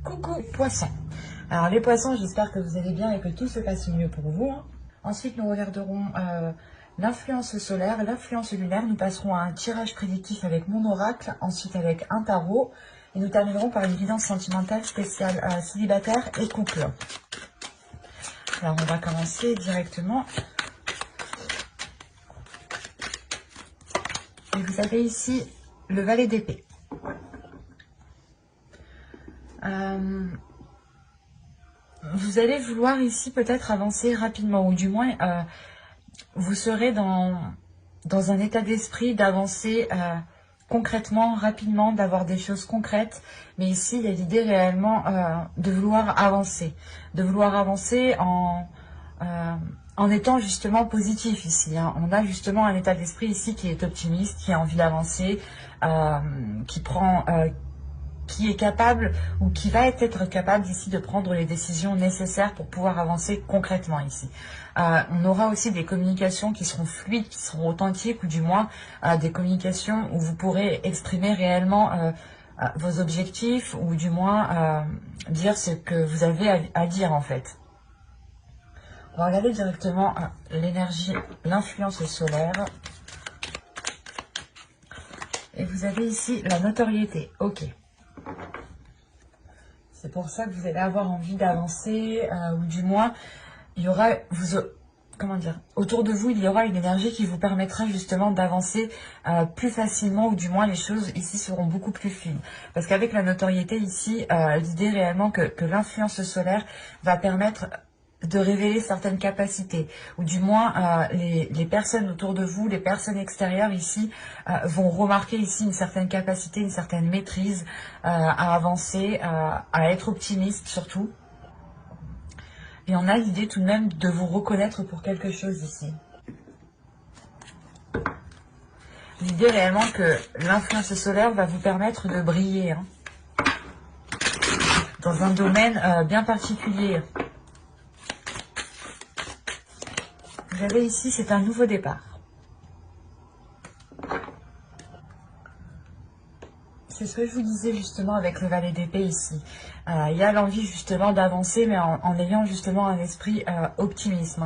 Coucou poissons. Alors les poissons, j'espère que vous allez bien et que tout se passe mieux pour vous. Ensuite, nous regarderons l'influence solaire, l'influence lunaire. Nous passerons à un tirage prédictif avec mon oracle, ensuite avec un tarot. Et nous terminerons par une guidance sentimentale spéciale célibataire et couple. Alors on va commencer directement. Et vous avez ici le valet d'épée. Vous allez vouloir ici peut-être avancer rapidement, ou du moins vous serez dans un état d'esprit d'avancer concrètement, rapidement, d'avoir des choses concrètes. Mais ici, il y a l'idée réellement de vouloir avancer en étant justement positif ici. On a justement un état d'esprit ici qui est optimiste, qui a envie d'avancer, qui est capable ou qui va être capable ici de prendre les décisions nécessaires pour pouvoir avancer concrètement ici. On aura aussi des communications qui seront fluides, qui seront authentiques, ou du moins des communications où vous pourrez exprimer réellement vos objectifs, ou du moins dire ce que vous avez à dire en fait. On va regarder directement l'énergie, l'influence solaire. Et vous avez ici la notoriété. Ok. C'est pour ça que vous allez avoir envie d'avancer, ou du moins, il y aura, autour de vous, il y aura une énergie qui vous permettra justement d'avancer plus facilement, ou du moins les choses ici seront beaucoup plus fluides. Parce qu'avec la notoriété ici, l'idée réellement que l'influence solaire va permettre de révéler certaines capacités, ou du moins les personnes autour de vous, les personnes extérieures ici vont remarquer ici une certaine capacité, une certaine maîtrise à avancer, à être optimiste surtout. Et on a l'idée tout de même de vous reconnaître pour quelque chose ici. L'idée réellement que l'influence solaire va vous permettre de briller dans un domaine bien particulier. Vous avez ici, c'est un nouveau départ. C'est ce que je vous disais justement avec le valet d'épée ici. Il y a l'envie justement d'avancer, mais en ayant justement un esprit optimiste.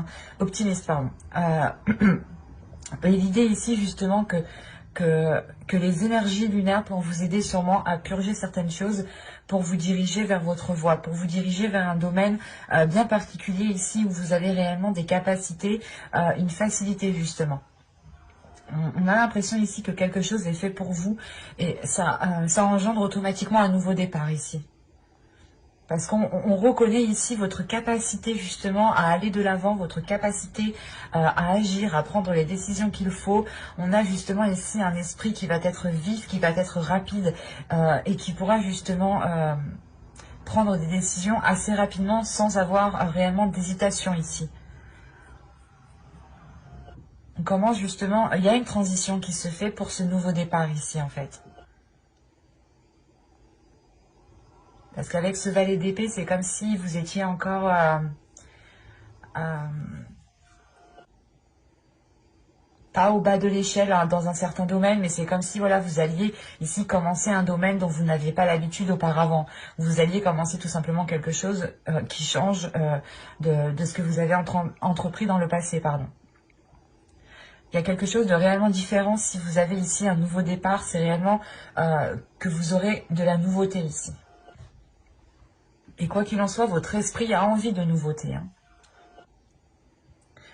Et l'idée ici justement que les énergies lunaires pour vous aider sûrement à purger certaines choses, pour vous diriger vers votre voie, pour vous diriger vers un domaine bien particulier ici où vous avez réellement des capacités, une facilité justement. On a l'impression ici que quelque chose est fait pour vous et ça engendre automatiquement un nouveau départ ici. Parce qu'on reconnaît ici votre capacité justement à aller de l'avant, votre capacité à agir, à prendre les décisions qu'il faut. On a justement ici un esprit qui va être vif, qui va être rapide et qui pourra justement prendre des décisions assez rapidement sans avoir réellement d'hésitation ici. On commence justement, il y a une transition qui se fait pour ce nouveau départ ici en fait. Parce qu'avec ce valet d'épée, c'est comme si vous étiez encore pas au bas de l'échelle dans un certain domaine, mais c'est comme si voilà, vous alliez ici commencer un domaine dont vous n'aviez pas l'habitude auparavant. Vous alliez commencer tout simplement quelque chose qui change de ce que vous avez entrepris dans le passé, pardon. Il y a quelque chose de réellement différent si vous avez ici un nouveau départ, c'est réellement que vous aurez de la nouveauté ici. Et quoi qu'il en soit, votre esprit a envie de nouveauté.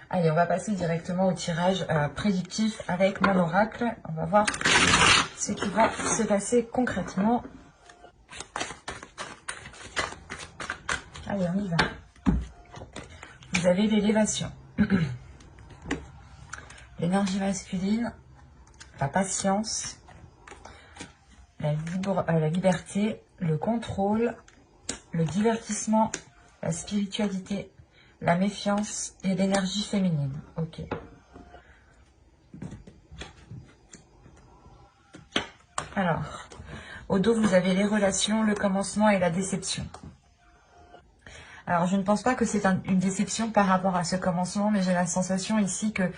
Allez, on va passer directement au tirage prédictif avec mon oracle. On va voir ce qui va se passer concrètement. Allez, on y va. Vous avez l'élévation. L'énergie masculine, la patience, la liberté, le contrôle, le divertissement, la spiritualité, la méfiance et l'énergie féminine. Ok. Alors, au dos, vous avez les relations, le commencement et la déception. Alors, je ne pense pas que c'est une déception par rapport à ce commencement, mais j'ai la sensation ici que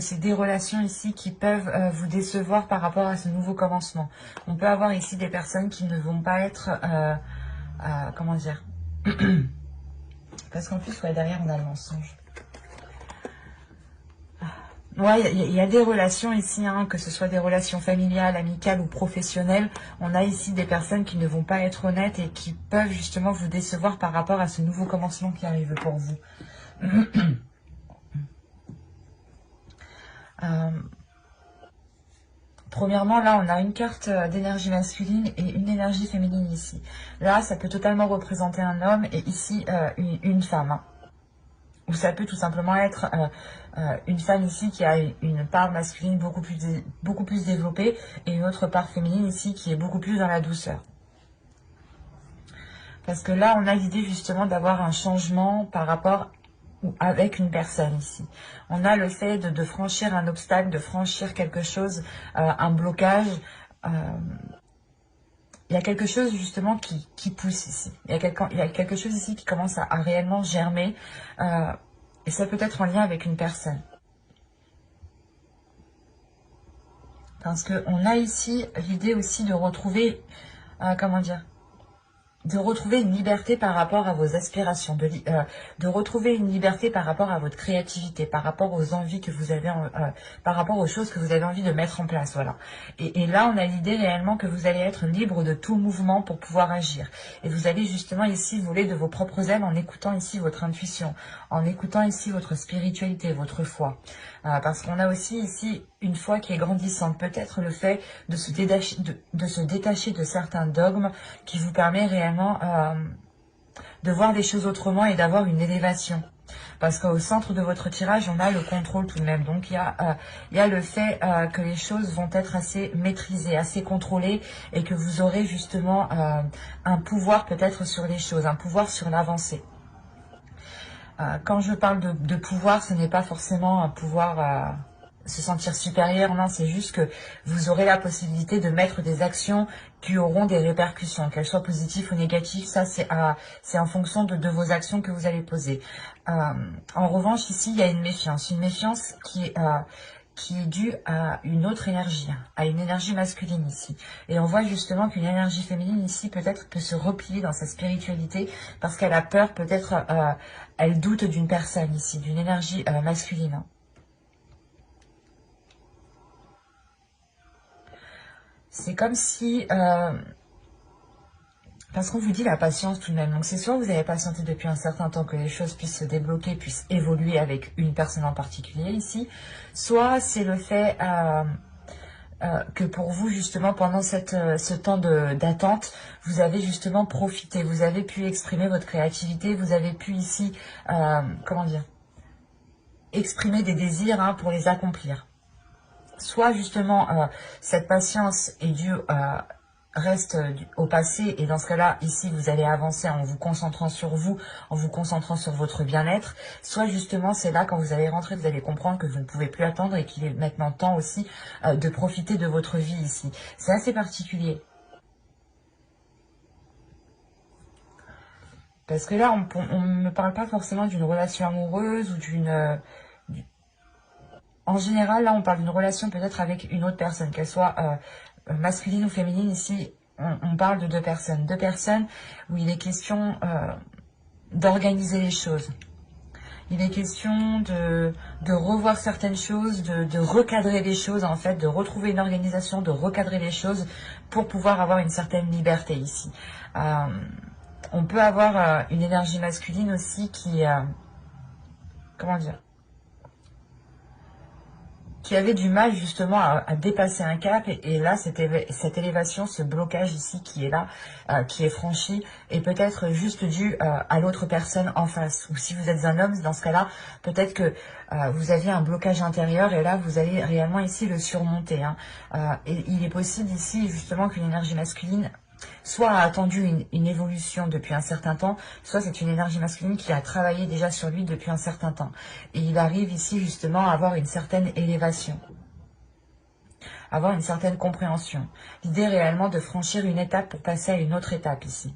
c'est des relations ici qui peuvent vous décevoir par rapport à ce nouveau commencement. On peut avoir ici des personnes qui ne vont pas être comment dire, parce qu'en plus, ouais, derrière, on a le mensonge. Ouais, il y a des relations ici, hein, que ce soit des relations familiales, amicales ou professionnelles. On a ici des personnes qui ne vont pas être honnêtes et qui peuvent justement vous décevoir par rapport à ce nouveau commencement qui arrive pour vous. Premièrement, là, on a une carte d'énergie masculine et une énergie féminine ici. Là, ça peut totalement représenter un homme et ici, une femme, hein. Ou ça peut tout simplement être une femme ici qui a une part masculine beaucoup plus développée et une autre part féminine ici qui est beaucoup plus dans la douceur. Parce que là, on a l'idée justement d'avoir un changement par rapport ou avec une personne ici. On a le fait de franchir un obstacle, de franchir quelque chose, un blocage. Il y a quelque chose justement qui pousse ici. Il y a quelque chose ici qui commence à réellement germer. Et ça peut être en lien avec une personne. Parce qu'on a ici l'idée aussi de retrouver, comment dire, de retrouver une liberté par rapport à vos aspirations, de retrouver une liberté par rapport à votre créativité, par rapport aux envies que vous avez, par rapport aux choses que vous avez envie de mettre en place, voilà. Et là, on a l'idée réellement que vous allez être libre de tout mouvement pour pouvoir agir. Et vous allez justement ici voler de vos propres ailes en écoutant ici votre intuition, en écoutant ici votre spiritualité, votre foi. Parce qu'on a aussi ici une foi qui est grandissante. Peut-être le fait de se détacher de certains dogmes qui vous permet réellement de voir les choses autrement et d'avoir une élévation. Parce qu'au centre de votre tirage, on a le contrôle tout de même. Donc il y a le fait que les choses vont être assez maîtrisées, assez contrôlées et que vous aurez justement un pouvoir peut-être sur les choses, un pouvoir sur l'avancée. Quand je parle de pouvoir, ce n'est pas forcément un pouvoir se sentir supérieur, non, c'est juste que vous aurez la possibilité de mettre des actions qui auront des répercussions, qu'elles soient positives ou négatives, ça c'est en fonction de vos actions que vous allez poser. En revanche, ici, il y a une méfiance qui est due à une autre énergie, à une énergie masculine ici. Et on voit justement qu'une énergie féminine ici peut-être peut se replier dans sa spiritualité parce qu'elle a peur, peut-être elle doute d'une personne ici, d'une énergie masculine. C'est comme si... parce qu'on vous dit la patience tout de même. Donc c'est soit vous avez patienté depuis un certain temps que les choses puissent se débloquer, puissent évoluer avec une personne en particulier ici. Soit c'est le fait que pour vous justement pendant ce temps d'attente, vous avez justement profité. Vous avez pu exprimer votre créativité. Vous avez pu ici, comment dire, exprimer des désirs pour les accomplir. Soit justement cette patience est due reste au passé et dans ce cas-là, ici, vous allez avancer en vous concentrant sur vous, en vous concentrant sur votre bien-être. Soit justement, c'est là, quand vous allez rentrer, vous allez comprendre que vous ne pouvez plus attendre et qu'il est maintenant temps aussi de profiter de votre vie ici. C'est assez particulier. Parce que là, on ne me parle pas forcément d'une relation amoureuse ou d'une... En général, là, on parle d'une relation peut-être avec une autre personne, qu'elle soit masculine ou féminine. Ici, on parle de deux personnes. Deux personnes où il est question d'organiser les choses. Il est question de revoir certaines choses, de recadrer les choses, en fait, de retrouver une organisation, de recadrer les choses pour pouvoir avoir une certaine liberté ici. On peut avoir une énergie masculine aussi qui... comment dire, qui avait du mal justement à dépasser un cap et là cette élévation, ce blocage ici qui est là, qui est franchi est peut-être juste dû à l'autre personne en face. Ou si vous êtes un homme, dans ce cas-là, peut-être que vous aviez un blocage intérieur et là vous allez réellement ici le surmonter. Et il est possible ici justement qu'une énergie masculine soit a attendu une évolution depuis un certain temps, soit c'est une énergie masculine qui a travaillé déjà sur lui depuis un certain temps. Et il arrive ici justement à avoir une certaine élévation, avoir une certaine compréhension. L'idée réellement de franchir une étape pour passer à une autre étape ici.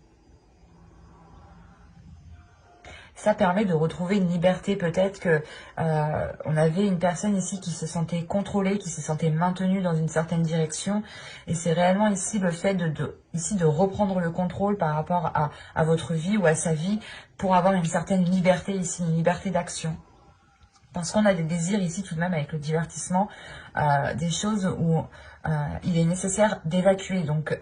Ça permet de retrouver une liberté. Peut-être que on avait une personne ici qui se sentait contrôlée, qui se sentait maintenue dans une certaine direction. Et c'est réellement ici le fait de reprendre le contrôle par rapport à votre vie ou à sa vie pour avoir une certaine liberté ici, une liberté d'action. Parce qu'on a des désirs ici tout de même avec le divertissement, des choses où il est nécessaire d'évacuer. Donc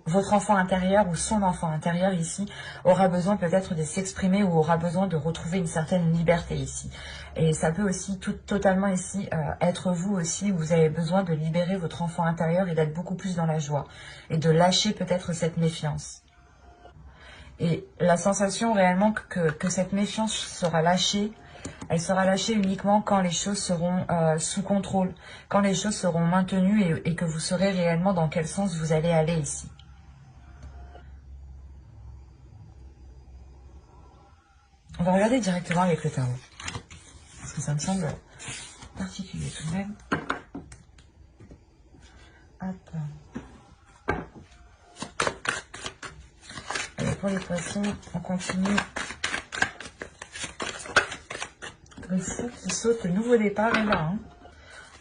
votre enfant intérieur ou son enfant intérieur ici aura besoin peut-être de s'exprimer ou aura besoin de retrouver une certaine liberté ici. Et ça peut aussi totalement ici être vous aussi, où vous avez besoin de libérer votre enfant intérieur et d'être beaucoup plus dans la joie. Et de lâcher peut-être cette méfiance. Et la sensation réellement que cette méfiance sera lâchée, elle sera lâchée uniquement quand les choses seront sous contrôle, quand les choses seront maintenues et que vous saurez réellement dans quel sens vous allez aller ici. On va regarder directement avec le tarot, parce que ça me semble particulier tout de même. Hop. Allez, pour les poissons, on continue. Le fou qui saute, le nouveau départ est là. Hein.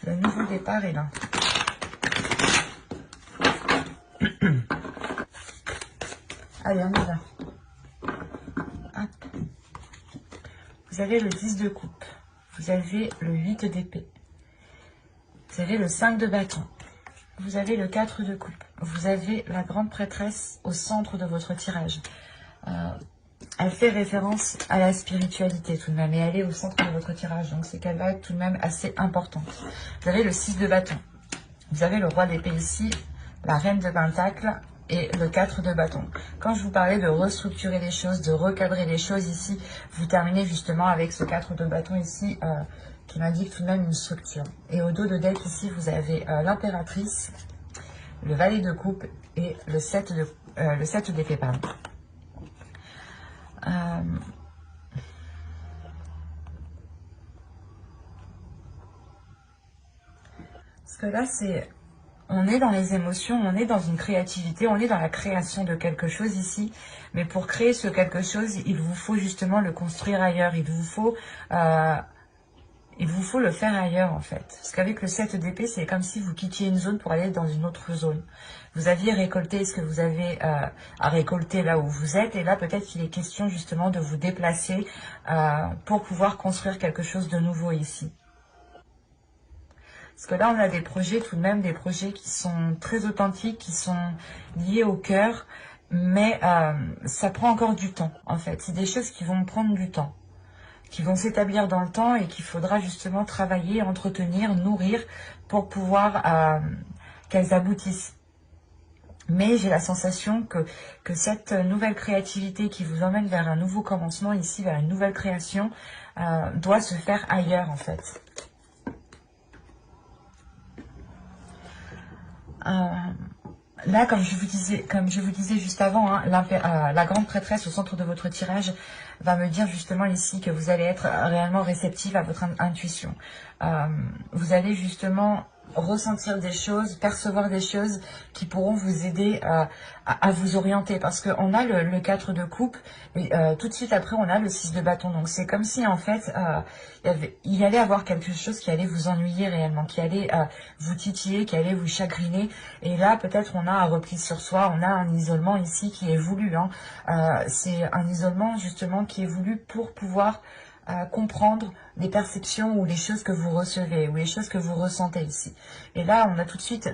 Le nouveau départ est là. Allez, on y va. Hop. Vous avez le 10 de coupe. Vous avez le 8 d'épée. Vous avez le 5 de bâton. Vous avez le 4 de coupe. Vous avez la grande prêtresse au centre de votre tirage. Elle fait référence à la spiritualité tout de même. Et elle est au centre de votre tirage. Donc c'est qu'elle va être tout de même assez importante. Vous avez le 6 de bâton. Vous avez le roi d'épée ici. La reine de pentacle. Et le 4 de bâton. Quand je vous parlais de restructurer les choses, de recadrer les choses ici, vous terminez justement avec ce 4 de bâton ici, qui m'indique tout de même une structure. Et au dos de deck ici, vous avez l'impératrice, le valet de coupe et le 7 d'épée, pardon. Parce que là, on est dans les émotions, on est dans une créativité, on est dans la création de quelque chose ici. Mais pour créer ce quelque chose, il vous faut justement le construire ailleurs. Il vous faut le faire ailleurs en fait. Parce qu'avec le 7 d'épée, c'est comme si vous quittiez une zone pour aller dans une autre zone. Vous aviez récolté ce que vous avez à récolter là où vous êtes. Et là, peut-être qu'il est question justement de vous déplacer pour pouvoir construire quelque chose de nouveau ici. Parce que là, on a des projets, tout de même, des projets qui sont très authentiques, qui sont liés au cœur, mais ça prend encore du temps, en fait. C'est des choses qui vont prendre du temps, qui vont s'établir dans le temps et qu'il faudra justement travailler, entretenir, nourrir pour pouvoir qu'elles aboutissent. Mais j'ai la sensation que cette nouvelle créativité qui vous emmène vers un nouveau commencement ici, vers une nouvelle création, doit se faire ailleurs, en fait. Là, comme je vous disais juste avant, hein, la grande prêtresse au centre de votre tirage va me dire justement ici que vous allez être réellement réceptive à votre intuition. Vous allez justement ressentir des choses, percevoir des choses qui pourront vous aider à vous orienter. Parce qu'on a le 4 de coupe et tout de suite après on a le 6 de bâton. Donc c'est comme si en fait il y allait avoir quelque chose qui allait vous ennuyer réellement, qui allait vous titiller, qui allait vous chagriner. Et là peut-être on a un repli sur soi, on a un isolement ici qui est voulu. Hein. C'est un isolement justement qui est voulu pour pouvoir comprendre les perceptions ou les choses que vous recevez ou les choses que vous ressentez ici. Et là, on a tout de suite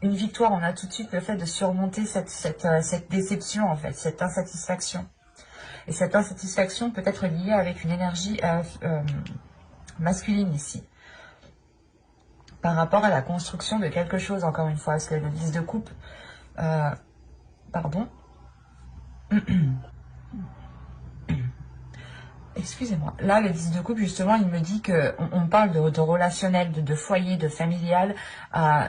une victoire, on a tout de suite le fait de surmonter cette déception, en fait, cette insatisfaction. Et cette insatisfaction peut être liée avec une énergie masculine ici. Par rapport à la construction de quelque chose, encore une fois, parce que le 10 de coupe, pardon, excusez-moi. Là, le 10 de coupe, justement, il me dit qu'on parle de relationnel, de foyer, de familial,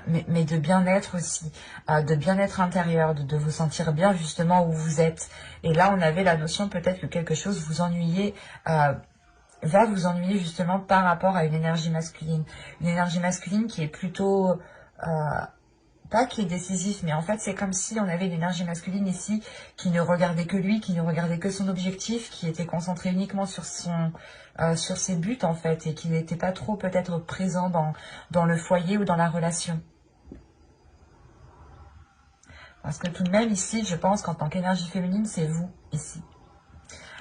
mais de bien-être aussi, de bien-être intérieur, de vous sentir bien justement où vous êtes. Et là, on avait la notion peut-être que quelque chose vous ennuyait, va vous ennuyer justement par rapport à une énergie masculine. Une énergie masculine qui est plutôt... pas pas qui est décisif, mais en fait, c'est comme si on avait l'énergie masculine ici qui ne regardait que lui, qui ne regardait que son objectif, qui était concentré uniquement sur sur ses buts, en fait, et qui n'était pas trop peut-être présent dans le foyer ou dans la relation. Parce que tout de même, ici, je pense qu'en tant qu'énergie féminine, c'est vous, ici.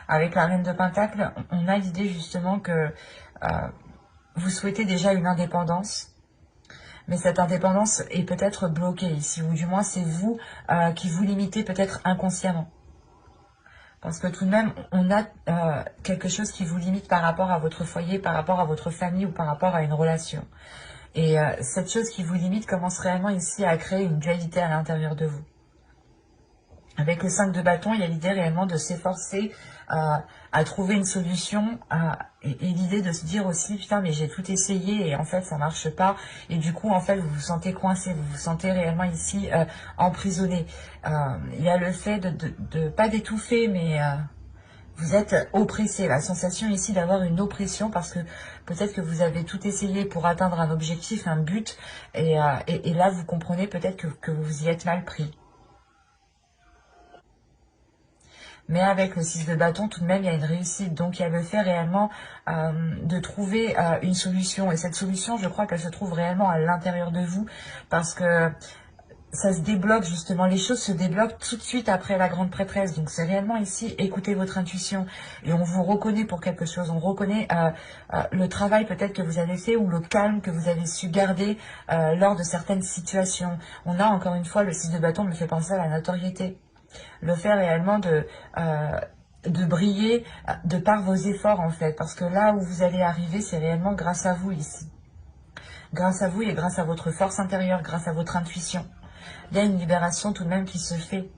Avec la Reine de Pentacle, on a l'idée justement que vous souhaitez déjà une indépendance, mais cette indépendance est peut-être bloquée ici, ou du moins c'est vous qui vous limitez peut-être inconsciemment. Parce que tout de même, on a quelque chose qui vous limite par rapport à votre foyer, par rapport à votre famille ou par rapport à une relation. Et cette chose qui vous limite commence réellement ici à créer une dualité à l'intérieur de vous. Avec le 5 de bâton, il y a l'idée réellement de s'efforcer à trouver une solution et l'idée de se dire aussi, putain, mais j'ai tout essayé et en fait, ça marche pas. Et du coup, en fait, vous vous sentez coincé, vous vous sentez réellement ici emprisonné. Il y a le fait de pas d'étouffer, mais vous êtes oppressé. La sensation ici d'avoir une oppression parce que peut-être que vous avez tout essayé pour atteindre un objectif, un but. Et là, vous comprenez peut-être que vous y êtes mal pris. Mais avec le 6 de bâton, tout de même, il y a une réussite. Donc, il y a le fait réellement de trouver une solution. Et cette solution, je crois qu'elle se trouve réellement à l'intérieur de vous. Parce que ça se débloque, justement. Les choses se débloquent tout de suite après la grande prêtresse. Donc, c'est réellement ici, écoutez votre intuition. Et on vous reconnaît pour quelque chose. On reconnaît le travail peut-être que vous avez fait ou le calme que vous avez su garder lors de certaines situations. On a, encore une fois, le 6 de bâton me fait penser à la notoriété. Le fait réellement de briller de par vos efforts en fait. Parce que là où vous allez arriver, c'est réellement grâce à vous ici. Grâce à vous et grâce à votre force intérieure, grâce à votre intuition. Il y a une libération tout de même qui se fait.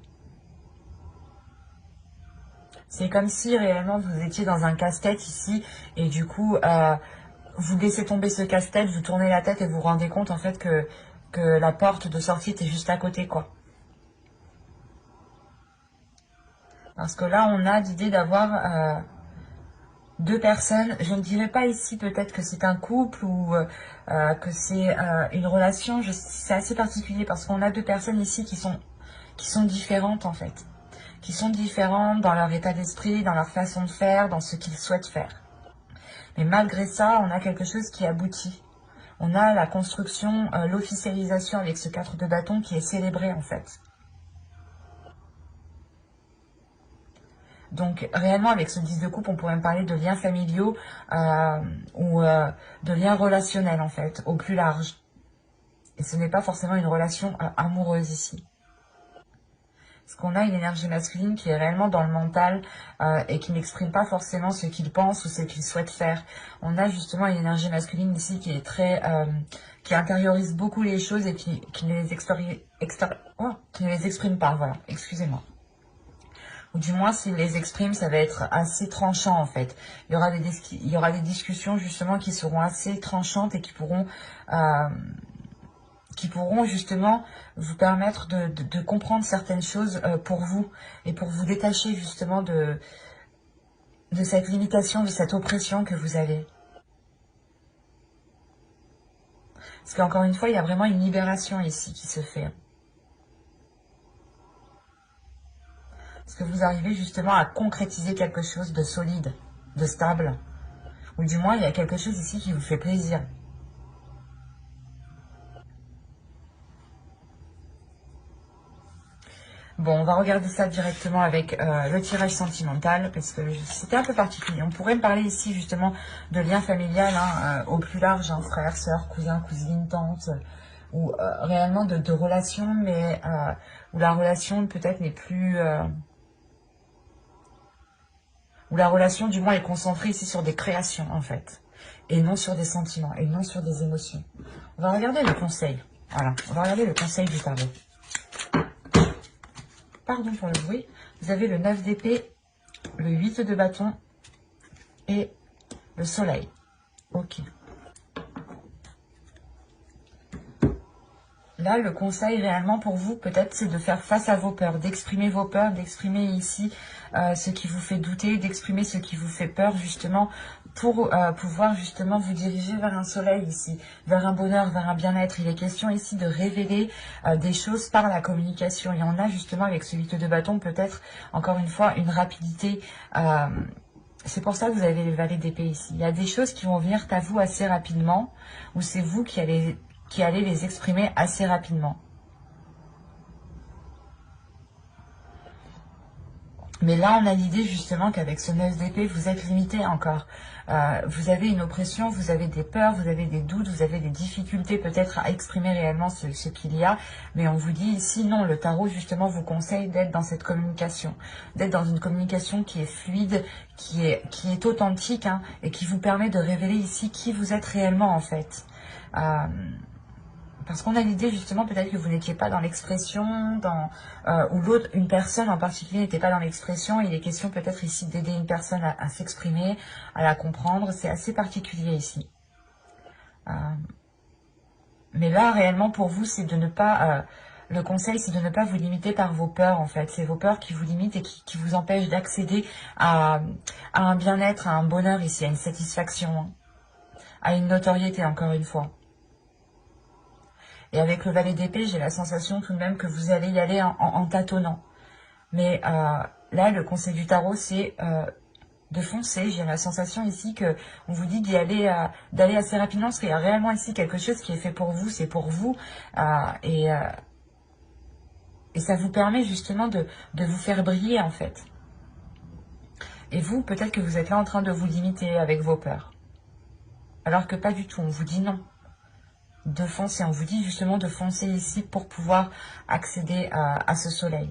C'est comme si réellement vous étiez dans un casse-tête ici et du coup vous laissez tomber ce casse-tête, vous tournez la tête et vous vous rendez compte en fait que la porte de sortie était juste à côté quoi. Parce que là, on a l'idée d'avoir deux personnes. Je ne dirais pas ici peut-être que c'est un couple ou que c'est une relation. C'est assez particulier parce qu'on a deux personnes ici qui sont différentes en fait. Qui sont différentes dans leur état d'esprit, dans leur façon de faire, dans ce qu'ils souhaitent faire. Mais malgré ça, on a quelque chose qui aboutit. On a la construction, l'officialisation avec ce 4 de bâton qui est célébré en fait. Donc réellement avec ce 10 de coupe, on pourrait me parler de liens familiaux ou de liens relationnels en fait, au plus large. Et ce n'est pas forcément une relation amoureuse ici. Parce qu'on a une énergie masculine qui est réellement dans le mental et qui n'exprime pas forcément ce qu'il pense ou ce qu'il souhaite faire. On a justement une énergie masculine ici qui est très... qui intériorise beaucoup les choses et qui ne les exprime pas, voilà, excusez-moi. Ou du moins, s'il les exprime, ça va être assez tranchant en fait. Il y aura des discussions justement qui seront assez tranchantes et qui pourront justement vous permettre de comprendre certaines choses pour vous et pour vous détacher justement de cette limitation, de cette oppression que vous avez. Parce qu'encore une fois, il y a vraiment une libération ici qui se fait. Parce que vous arrivez justement à concrétiser quelque chose de solide, de stable. Ou du moins, il y a quelque chose ici qui vous fait plaisir. Bon, on va regarder ça directement avec le tirage sentimental, parce que c'était un peu particulier. On pourrait me parler ici justement de lien familial, hein, au plus large, hein, frère, soeur, cousin, cousine, tante, ou réellement de relations, mais où la relation peut-être n'est plus... où la relation du moins est concentrée ici sur des créations en fait, et non sur des sentiments, et non sur des émotions. On va regarder le conseil, voilà, on va regarder le conseil du tarot. Pardon pour le bruit, vous avez le 9 d'épée, le 8 de bâton et le soleil. Ok. Là, le conseil réellement pour vous, peut-être, c'est de faire face à vos peurs, d'exprimer vos peurs, d'exprimer ici ce qui vous fait douter, d'exprimer ce qui vous fait peur, justement, pour pouvoir justement vous diriger vers un soleil ici, vers un bonheur, vers un bien-être. Il est question ici de révéler des choses par la communication. Et on a justement avec ce 8 de bâton, peut-être, encore une fois, une rapidité. C'est pour ça que vous avez les valets d'épée ici. Il y a des choses qui vont venir à vous assez rapidement, ou c'est vous qui allez les exprimer assez rapidement. Mais là, on a l'idée justement qu'avec ce 9 d'épée, vous êtes limité encore. Vous avez une oppression, vous avez des peurs, vous avez des doutes, vous avez des difficultés peut-être à exprimer réellement ce qu'il y a. Mais on vous dit ici, non, le tarot justement vous conseille d'être dans cette communication. D'être dans une communication qui est fluide, qui est authentique, hein, et qui vous permet de révéler ici qui vous êtes réellement en fait. Parce qu'on a l'idée justement peut-être que vous n'étiez pas dans l'expression, ou l'autre, une personne en particulier n'était pas dans l'expression. Il est question peut-être ici d'aider une personne à s'exprimer, à la comprendre. C'est assez particulier ici. Mais là, réellement, pour vous, c'est de ne pas... le conseil, c'est de ne pas vous limiter par vos peurs, en fait. C'est vos peurs qui vous limitent et qui vous empêchent d'accéder à un bien-être, à un bonheur ici, à une satisfaction, hein, à une notoriété, encore une fois. Et avec le valet d'épée, j'ai la sensation tout de même que vous allez y aller en tâtonnant. Mais là, le conseil du tarot, c'est de foncer. J'ai la sensation ici que on vous dit d'aller assez rapidement, parce qu'il y a réellement ici quelque chose qui est fait pour vous, c'est pour vous. Et ça vous permet justement de vous faire briller, en fait. Et vous, peut-être que vous êtes là en train de vous limiter avec vos peurs. Alors que pas du tout, on vous dit non. De foncer, on vous dit justement de foncer ici pour pouvoir accéder à ce soleil,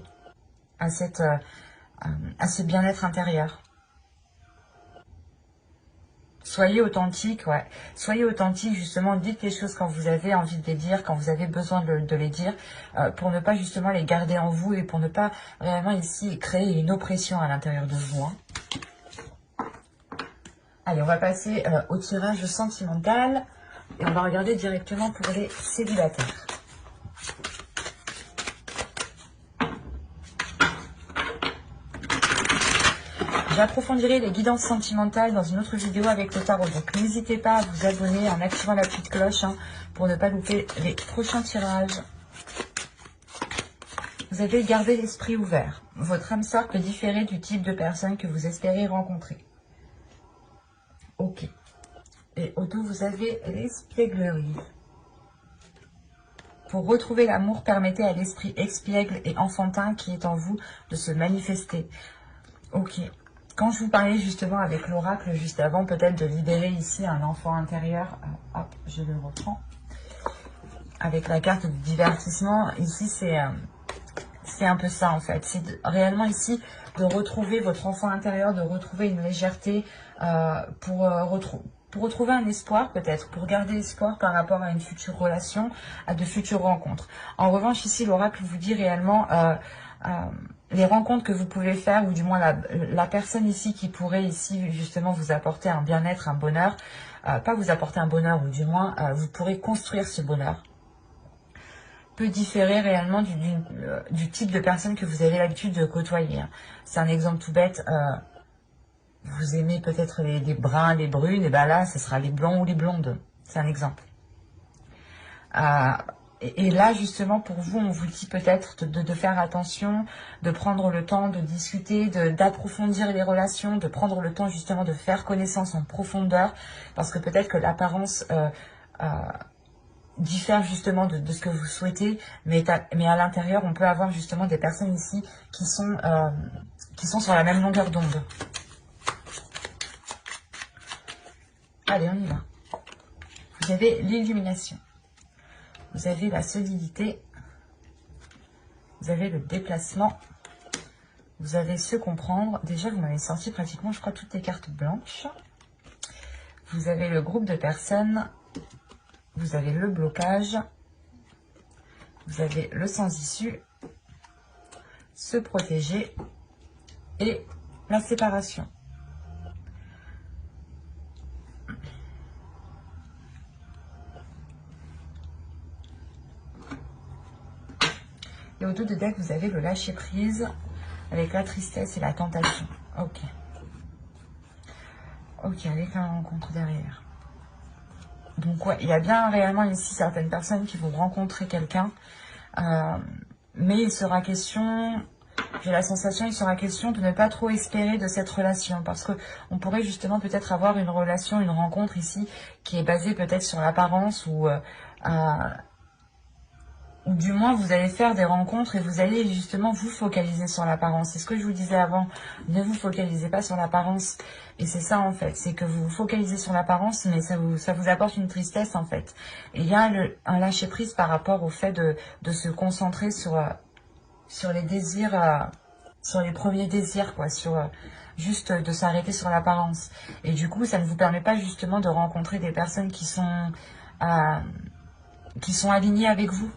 à ce bien-être intérieur. Soyez authentique, ouais. Soyez authentique, justement, dites les choses quand vous avez envie de les dire, quand vous avez besoin de les dire, pour ne pas justement les garder en vous et pour ne pas réellement ici créer une oppression à l'intérieur de vous, hein. Allez, on va passer au tirage sentimental et on va regarder directement pour les célibataires. J'approfondirai les guidances sentimentales dans une autre vidéo avec le tarot. Donc n'hésitez pas à vous abonner en activant la petite cloche, hein, pour ne pas louper les prochains tirages. Vous avez gardé l'esprit ouvert. Votre âme sœur peut différer du type de personne que vous espérez rencontrer. Ok. Et au dos, vous avez l'espièglerie. Pour retrouver l'amour, permettez à l'esprit espiègle et enfantin qui est en vous de se manifester. Ok. Quand je vous parlais justement avec l'oracle juste avant, peut-être de libérer ici un enfant intérieur. Hop, je le reprends. Avec la carte du divertissement, ici c'est un peu ça en fait. C'est réellement ici de retrouver votre enfant intérieur, de retrouver une légèreté pour retrouver un espoir peut-être, pour garder espoir par rapport à une future relation, à de futures rencontres. En revanche, ici, l'oracle vous dit réellement les rencontres que vous pouvez faire, ou du moins la personne ici qui pourrait ici justement vous apporter un bien-être, un bonheur, pas vous apporter un bonheur, ou du moins vous pourrez construire ce bonheur, peut différer réellement du type de personne que vous avez l'habitude de côtoyer. C'est un exemple tout bête. Vous aimez peut-être les bruns, les brunes, et bien là, ce sera les blonds ou les blondes. C'est un exemple. Et là, justement, pour vous, on vous dit peut-être de faire attention, de prendre le temps de discuter, d'approfondir les relations, de prendre le temps justement de faire connaissance en profondeur, parce que peut-être que l'apparence diffère justement de ce que vous souhaitez, mais à l'intérieur, on peut avoir justement des personnes ici qui sont sur la même longueur d'onde. Allez, on y va. Vous avez l'illumination. Vous avez la solidité. Vous avez le déplacement. Vous avez se comprendre. Déjà, vous m'avez sorti pratiquement, je crois, toutes les cartes blanches. Vous avez le groupe de personnes. Vous avez le blocage. Vous avez le sans-issue. Se protéger. Et la séparation. Et au dos de deck, vous avez le lâcher prise avec la tristesse et la tentation. Ok. Ok, avec la rencontre derrière. Donc ouais, il y a bien réellement ici certaines personnes qui vont rencontrer quelqu'un. Mais il sera question, j'ai la sensation, il sera question de ne pas trop espérer de cette relation. Parce que on pourrait justement peut-être avoir une relation, une rencontre ici qui est basée peut-être sur l'apparence ou du moins vous allez faire des rencontres et vous allez justement vous focaliser sur l'apparence. C'est ce que je vous disais avant, ne vous focalisez pas sur l'apparence. Et c'est ça en fait, c'est que vous vous focalisez sur l'apparence, mais ça vous apporte une tristesse en fait. Et il y a un lâcher prise par rapport au fait de se concentrer sur les désirs, sur les premiers désirs, quoi, juste de s'arrêter sur l'apparence. Et du coup, ça ne vous permet pas justement de rencontrer des personnes qui sont alignées avec vous.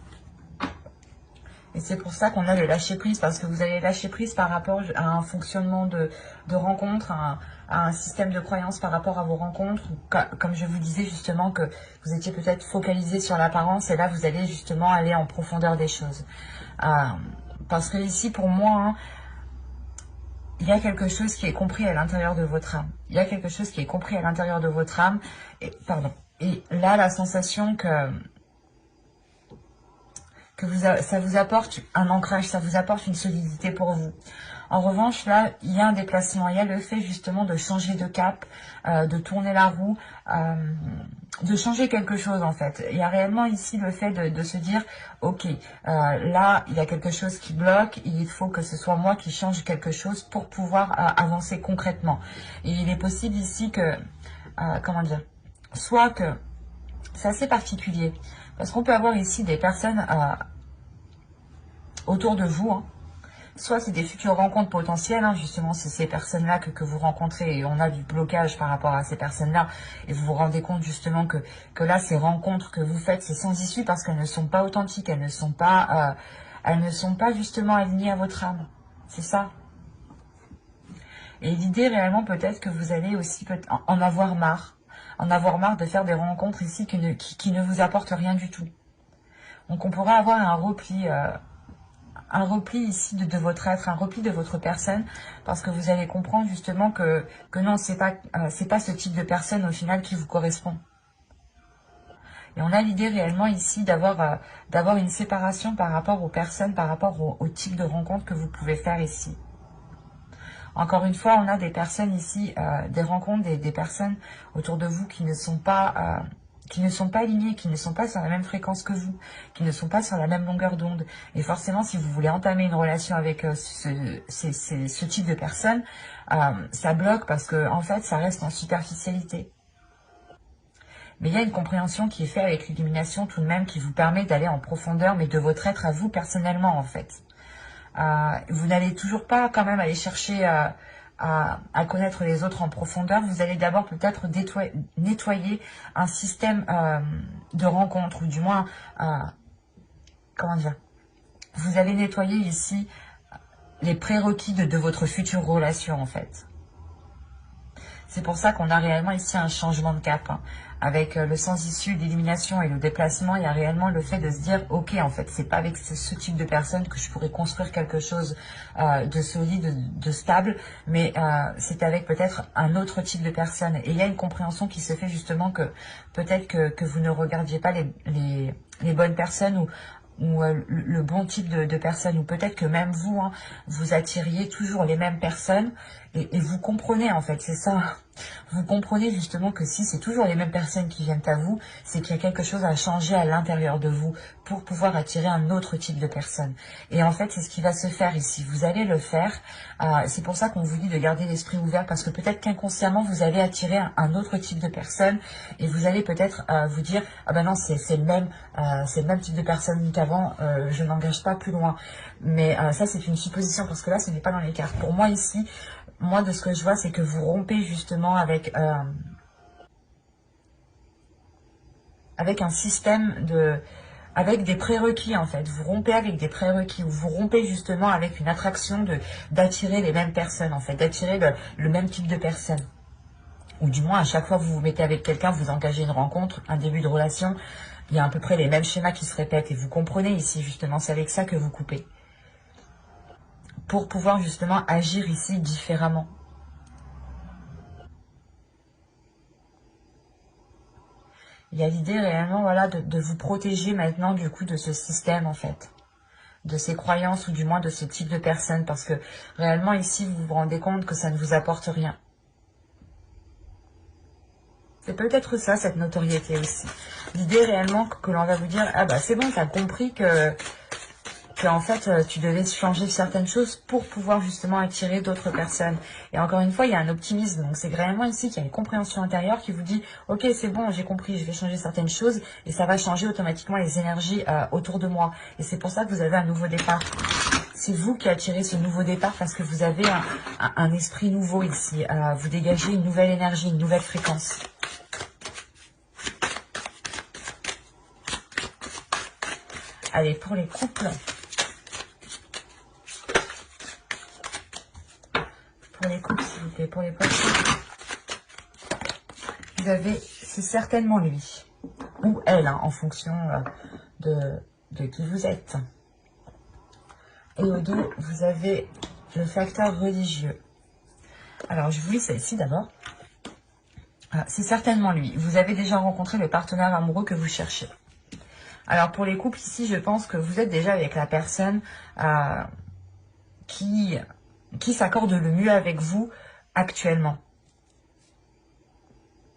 Et c'est pour ça qu'on a le lâcher prise, parce que vous allez lâcher prise par rapport à un fonctionnement de rencontre, à un système de croyance par rapport à vos rencontres, ou comme je vous disais justement que vous étiez peut-être focalisé sur l'apparence, et là vous allez justement aller en profondeur des choses. Parce que ici, pour moi, hein, il y a quelque chose qui est compris à l'intérieur de votre âme. Il y a quelque chose qui est compris à l'intérieur de votre âme, et là, la sensation que ça vous apporte un ancrage, ça vous apporte une solidité pour vous. En revanche, là, il y a un déplacement, il y a le fait justement de changer de cap, de tourner la roue, de changer quelque chose en fait. Il y a réellement ici le fait de se dire, ok, là, il y a quelque chose qui bloque, il faut que ce soit moi qui change quelque chose pour pouvoir avancer concrètement. Et il est possible ici que, comment dire, soit que, c'est assez particulier, parce qu'on peut avoir ici des personnes autour de vous, hein. Soit c'est des futures rencontres potentielles, hein, justement c'est ces personnes-là que vous rencontrez et on a du blocage par rapport à ces personnes-là et vous vous rendez compte justement que là ces rencontres que vous faites c'est sans issue parce qu'elles ne sont pas authentiques, elles ne sont pas justement alignées à votre âme, c'est ça. Et l'idée réellement peut-être que vous allez aussi en avoir marre de faire des rencontres ici qui ne vous apportent rien du tout. Donc on pourrait avoir un repli ici de votre être, un repli de votre personne, parce que vous allez comprendre justement que non, c'est pas ce type de personne au final qui vous correspond. Et on a l'idée réellement ici d'avoir une séparation par rapport aux personnes, par rapport au type de rencontre que vous pouvez faire ici. Encore une fois, on a des personnes ici, des rencontres, des personnes autour de vous qui ne sont pas alignés, qui ne sont pas sur la même fréquence que vous, qui ne sont pas sur la même longueur d'onde. Et forcément, si vous voulez entamer une relation avec ce type de personne, ça bloque parce que en fait, ça reste en superficialité. Mais il y a une compréhension qui est faite avec l'illumination tout de même qui vous permet d'aller en profondeur, mais de votre être à vous personnellement en fait. Vous n'allez toujours pas quand même aller chercher à connaître les autres en profondeur. Vous allez d'abord peut-être nettoyer un système de rencontre, ou du moins, comment dire, vous allez nettoyer ici les prérequis de votre future relation en fait. C'est pour ça qu'on a réellement ici un changement de cap, hein. Avec le sens issu, l'illumination et le déplacement, il y a réellement le fait de se dire, ok, en fait, c'est pas avec ce type de personne que je pourrais construire quelque chose de solide, de stable, mais c'est avec peut-être un autre type de personne. Et il y a une compréhension qui se fait justement que peut-être que vous ne regardiez pas les bonnes personnes ou le bon type de personnes, ou peut-être que même vous, hein, vous attiriez toujours les mêmes personnes, et vous comprenez en fait, c'est ça. Vous comprenez justement que si c'est toujours les mêmes personnes qui viennent à vous, c'est qu'il y a quelque chose à changer à l'intérieur de vous pour pouvoir attirer un autre type de personne. Et en fait, c'est ce qui va se faire ici. Vous allez le faire. C'est pour ça qu'on vous dit de garder l'esprit ouvert, parce que peut-être qu'inconsciemment, vous allez attirer un autre type de personne et vous allez peut-être vous dire « Ah ben non, c'est le même type de personne qu'avant, je n'engage pas plus loin. » Mais ça, c'est une supposition, parce que là, ce n'est pas dans les cartes. Pour moi, ici, moi, de ce que je vois, c'est que vous rompez justement avec un système avec des prérequis en fait. Vous rompez avec des prérequis, ou vous rompez justement avec une attraction d'attirer les mêmes personnes en fait, d'attirer le même type de personnes. Ou du moins, à chaque fois que vous vous mettez avec quelqu'un, vous engagez une rencontre, un début de relation, il y a à peu près les mêmes schémas qui se répètent. Et vous comprenez ici, justement, c'est avec ça que vous coupez. Pour pouvoir, justement, agir ici différemment. Il y a l'idée réellement, voilà, de vous protéger maintenant, du coup, de ce système, en fait. De ces croyances, ou du moins de ce type de personne. Parce que, réellement, ici, vous vous rendez compte que ça ne vous apporte rien. C'est peut-être ça, cette notoriété aussi. L'idée réellement que l'on va vous dire, ah bah c'est bon, t'as compris que en fait, tu devais changer certaines choses pour pouvoir justement attirer d'autres personnes. Et encore une fois, il y a un optimisme. Donc c'est vraiment ici qu'il y a une compréhension intérieure qui vous dit, ok, c'est bon, j'ai compris, je vais changer certaines choses et ça va changer automatiquement les énergies autour de moi. Et c'est pour ça que vous avez un nouveau départ. C'est vous qui attirez ce nouveau départ parce que vous avez un esprit nouveau ici. Vous dégagez une nouvelle énergie, une nouvelle fréquence. Allez, pour les couples. Pour les couples, s'il vous plaît, pour les poissons. Vous avez, c'est certainement lui. Ou elle, hein, en fonction de qui vous êtes. Et au dos, vous avez le facteur religieux. Alors, je vous lis celle-ci d'abord. C'est certainement lui. Vous avez déjà rencontré le partenaire amoureux que vous cherchez. Alors pour les couples ici, je pense que vous êtes déjà avec la personne qui s'accorde le mieux avec vous actuellement.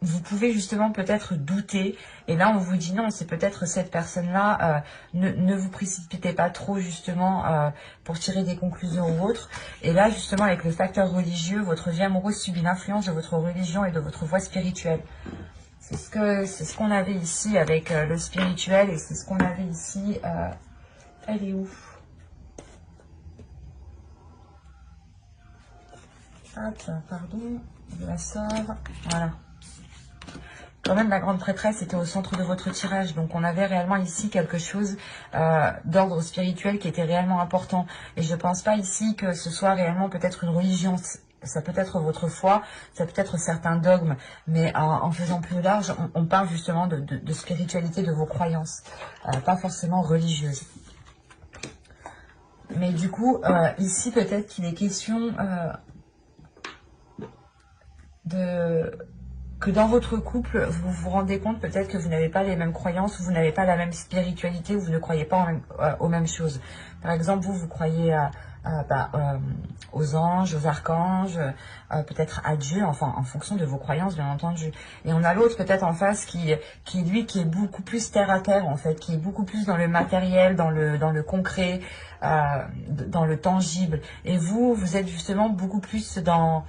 Vous pouvez justement peut-être douter, et là on vous dit non, c'est peut-être cette personne-là, ne vous précipitez pas trop justement pour tirer des conclusions ou autres. Et là justement avec le facteur religieux, votre vie amoureuse subit l'influence de votre religion et de votre voie spirituelle. C'est ce qu'on avait ici avec le spirituel, et c'est ce qu'on avait ici. Elle est où? Hop, pardon, je la sors. Voilà. Quand même, la grande prêtresse était au centre de votre tirage. Donc, on avait réellement ici quelque chose d'ordre spirituel qui était réellement important. Et je ne pense pas ici que ce soit réellement peut-être une religion. Ça peut être votre foi, ça peut être certains dogmes, mais en faisant plus large, on parle justement de spiritualité, de vos croyances, pas forcément religieuses. Mais du coup, ici peut-être qu'il est question que dans votre couple, vous vous rendez compte peut-être que vous n'avez pas les mêmes croyances, ou vous n'avez pas la même spiritualité, ou vous ne croyez pas aux mêmes choses. Par exemple, vous croyez aux anges, aux archanges, peut-être à Dieu, enfin en fonction de vos croyances bien entendu. Et on a l'autre peut-être en face qui est beaucoup plus terre à terre en fait, qui est beaucoup plus dans le matériel, dans le concret, dans le tangible. Et vous êtes justement beaucoup plus dans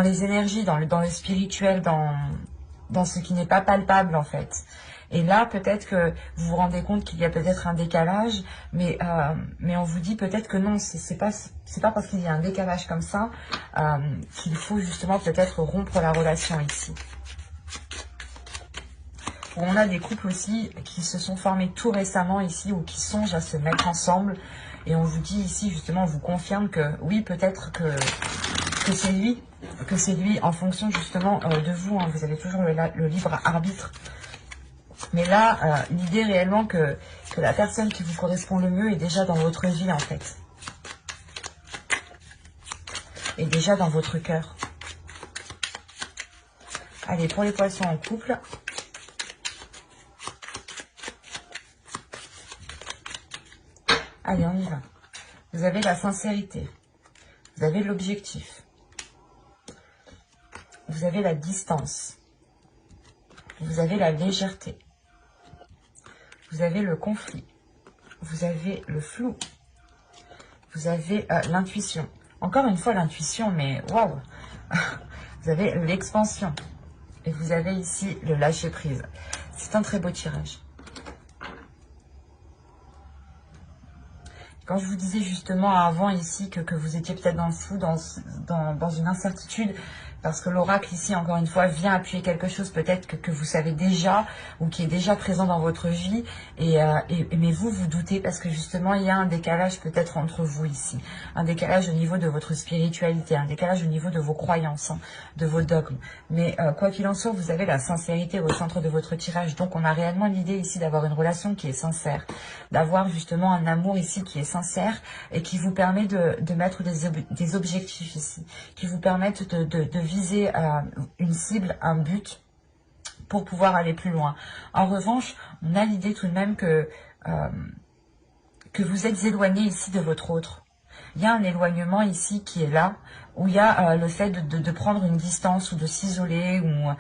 les énergies, dans le spirituel, dans ce qui n'est pas palpable en fait. Et là, peut-être que vous vous rendez compte qu'il y a peut-être un décalage, mais on vous dit peut-être que non, c'est pas parce qu'il y a un décalage comme ça qu'il faut justement peut-être rompre la relation ici. On a des couples aussi qui se sont formés tout récemment ici, ou qui songent à se mettre ensemble, et on vous dit ici justement, on vous confirme que oui, peut-être que c'est lui en fonction justement de vous, hein. Vous avez toujours le libre arbitre. Mais là, l'idée réellement que la personne qui vous correspond le mieux est déjà dans votre vie en fait. Et déjà dans votre cœur. Allez, pour les poissons en couple. Allez, on y va. Vous avez la sincérité. Vous avez l'objectif. Vous avez la distance. Vous avez la légèreté. Vous avez le conflit. Vous avez le flou. Vous avez l'intuition. Encore une fois, l'intuition, mais waouh. Vous avez l'expansion. Et vous avez ici le lâcher-prise. C'est un très beau tirage. Quand je vous disais justement avant ici que vous étiez peut-être dans le flou, dans une incertitude, parce que l'oracle ici, encore une fois, vient appuyer quelque chose peut-être que vous savez déjà, ou qui est déjà présent dans votre vie, mais vous doutez parce que justement, il y a un décalage peut-être entre vous ici, un décalage au niveau de votre spiritualité, un décalage au niveau de vos croyances, hein, de vos dogmes. Mais quoi qu'il en soit, vous avez la sincérité au centre de votre tirage, donc on a réellement l'idée ici d'avoir une relation qui est sincère, d'avoir justement un amour ici qui est sincère et qui vous permet de mettre des objectifs ici, qui vous permettent de viser une cible, un but pour pouvoir aller plus loin. En revanche, on a l'idée tout de même que vous êtes éloigné ici de votre autre. Il y a un éloignement ici qui est là, où il y a le fait de prendre une distance ou de s'isoler, ou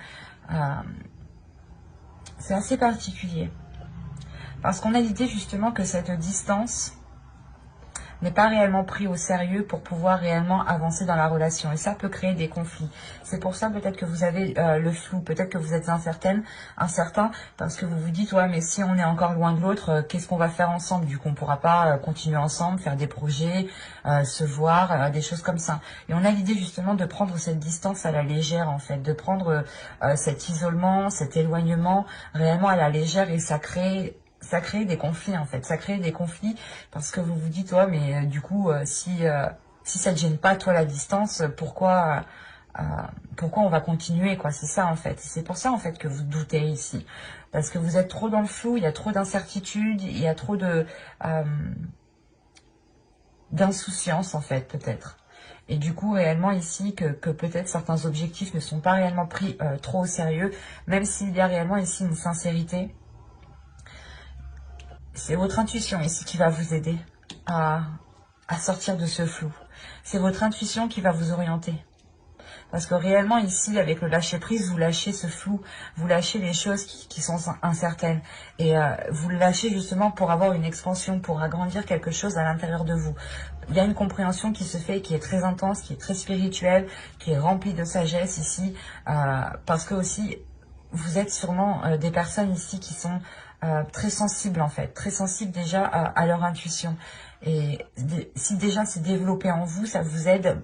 c'est assez particulier. Parce qu'on a l'idée justement que cette distance n'est pas réellement pris au sérieux pour pouvoir réellement avancer dans la relation. Et ça peut créer des conflits. C'est pour ça peut-être que vous avez le flou, peut-être que vous êtes incertain, parce que vous vous dites, ouais, mais si on est encore loin de l'autre, qu'est-ce qu'on va faire ensemble? Du coup, on ne pourra pas continuer ensemble, faire des projets, se voir, des choses comme ça. Et on a l'idée justement de prendre cette distance à la légère, en fait, de prendre cet isolement, cet éloignement réellement à la légère, et ça crée des conflits en fait, ça crée des conflits parce que vous vous dites, ouais, mais du coup, si ça te gêne pas toi la distance, pourquoi on va continuer, quoi? C'est ça en fait, c'est pour ça en fait que vous doutez ici, parce que vous êtes trop dans le flou, il y a trop d'incertitudes, il y a trop de d'insouciance en fait, peut-être. Et du coup, réellement ici, que peut-être certains objectifs ne sont pas réellement pris trop au sérieux, même s'il y a réellement ici une sincérité. C'est votre intuition ici qui va vous aider à sortir de ce flou. C'est votre intuition qui va vous orienter. Parce que réellement ici, avec le lâcher-prise, vous lâchez ce flou, vous lâchez les choses qui sont incertaines. Et vous le lâchez justement pour avoir une expansion, pour agrandir quelque chose à l'intérieur de vous. Il y a une compréhension qui se fait, qui est très intense, qui est très spirituelle, qui est remplie de sagesse ici. Parce que aussi, vous êtes sûrement des personnes ici qui sont très sensibles en fait, très sensibles déjà à leur intuition. Et si déjà c'est développé en vous, ça vous aide.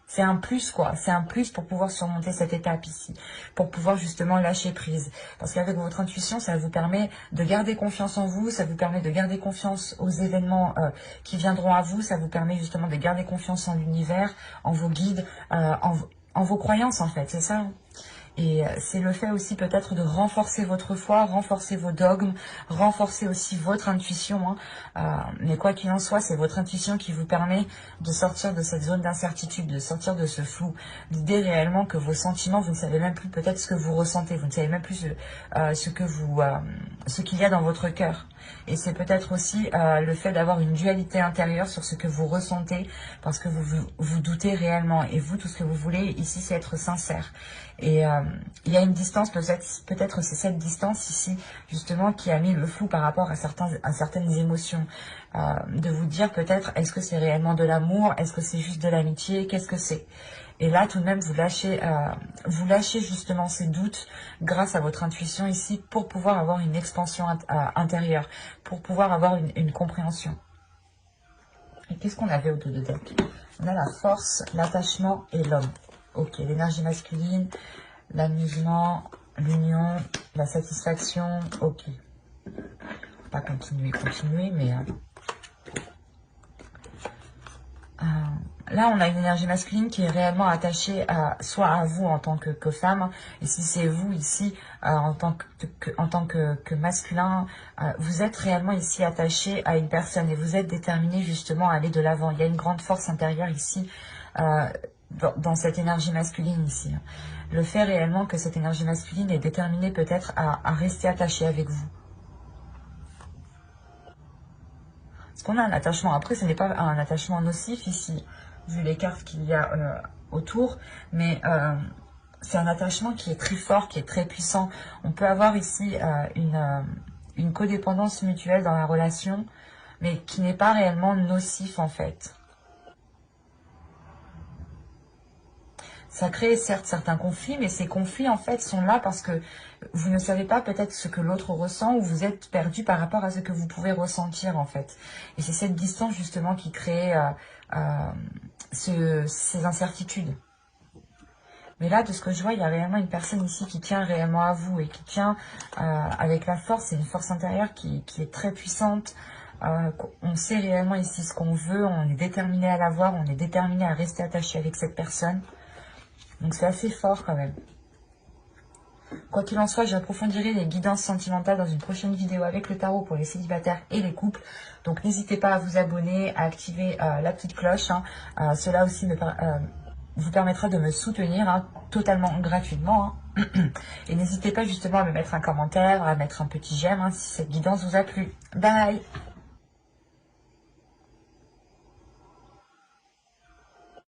C'est un plus quoi, c'est un plus pour pouvoir surmonter cette étape ici, pour pouvoir justement lâcher prise. Parce qu'avec votre intuition, ça vous permet de garder confiance en vous, ça vous permet de garder confiance aux événements qui viendront à vous, ça vous permet justement de garder confiance en l'univers, en vos guides, en vos croyances en fait, c'est ça. Et c'est le fait aussi peut-être de renforcer votre foi, renforcer vos dogmes, renforcer aussi votre intuition. Mais quoi qu'il en soit, c'est votre intuition qui vous permet de sortir de cette zone d'incertitude, de sortir de ce flou. L'idée réellement que vos sentiments, vous ne savez même plus peut-être ce que vous ressentez, vous ne savez même plus ce qu'il y a dans votre cœur. Et c'est peut-être aussi le fait d'avoir une dualité intérieure sur ce que vous ressentez, parce que vous doutez réellement. Et vous, tout ce que vous voulez ici, c'est être sincère. Et il y a une distance, peut-être c'est cette distance ici, justement, qui a mis le flou par rapport à certaines émotions. De vous dire peut-être, est-ce que c'est réellement de l'amour? Est-ce que c'est juste de l'amitié? Qu'est-ce que c'est? Et là, tout de même, vous lâchez justement ces doutes grâce à votre intuition ici pour pouvoir avoir une expansion intérieure, pour pouvoir avoir une compréhension. Et qu'est-ce qu'on avait au dos de deck? On a la force, l'attachement et l'homme. Ok, l'énergie masculine, l'amusement, l'union, la satisfaction, ok. Pas continuer, mais... là, on a une énergie masculine qui est réellement attachée soit à vous en tant que femme, et si c'est vous ici, en tant que masculin, vous êtes réellement ici attaché à une personne, et vous êtes déterminé justement à aller de l'avant. Il y a une grande force intérieure ici, dans cette énergie masculine ici. Le fait réellement que cette énergie masculine est déterminée peut-être à rester attachée avec vous. Parce qu'on a un attachement, après ce n'est pas un attachement nocif ici, vu les cartes qu'il y a autour, mais c'est un attachement qui est très fort, qui est très puissant. On peut avoir ici une codépendance mutuelle dans la relation, mais qui n'est pas réellement nocif en fait. Ça crée certes certains conflits, mais ces conflits en fait sont là parce que vous ne savez pas peut-être ce que l'autre ressent ou vous êtes perdu par rapport à ce que vous pouvez ressentir en fait. Et c'est cette distance justement qui crée ces incertitudes. Mais là, de ce que je vois, il y a réellement une personne ici qui tient réellement à vous et qui tient avec la force. C'est une force intérieure qui est très puissante. On sait réellement ici ce qu'on veut, on est déterminé à l'avoir, on est déterminé à rester attaché avec cette personne. Donc c'est assez fort quand même. Quoi qu'il en soit, j'approfondirai les guidances sentimentales dans une prochaine vidéo avec le tarot pour les célibataires et les couples. Donc n'hésitez pas à vous abonner, à activer la petite cloche. Cela aussi vous permettra de me soutenir totalement gratuitement. Et n'hésitez pas justement à me mettre un commentaire, à mettre un petit j'aime si cette guidance vous a plu. Bye!